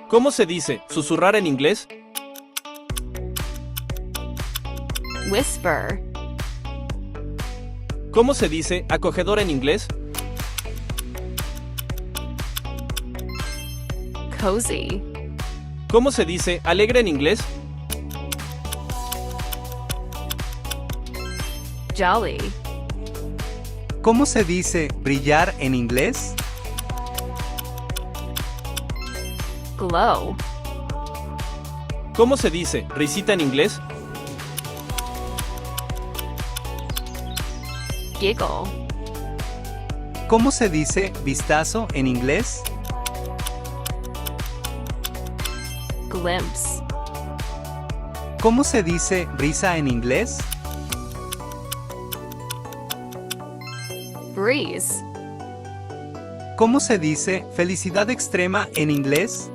¿Cómo se dice susurrar en inglés? Whisper. ¿Cómo se dice acogedor en inglés? Cozy. ¿Cómo se dice alegre en inglés? Jolly. ¿Cómo se dice brillar en inglés? Glow. ¿Cómo se dice risita en inglés? Giggle. ¿Cómo se dice vistazo en inglés? Glimpse. ¿Cómo se dice brisa en inglés? Breeze. ¿Cómo se dice felicidad extrema en inglés?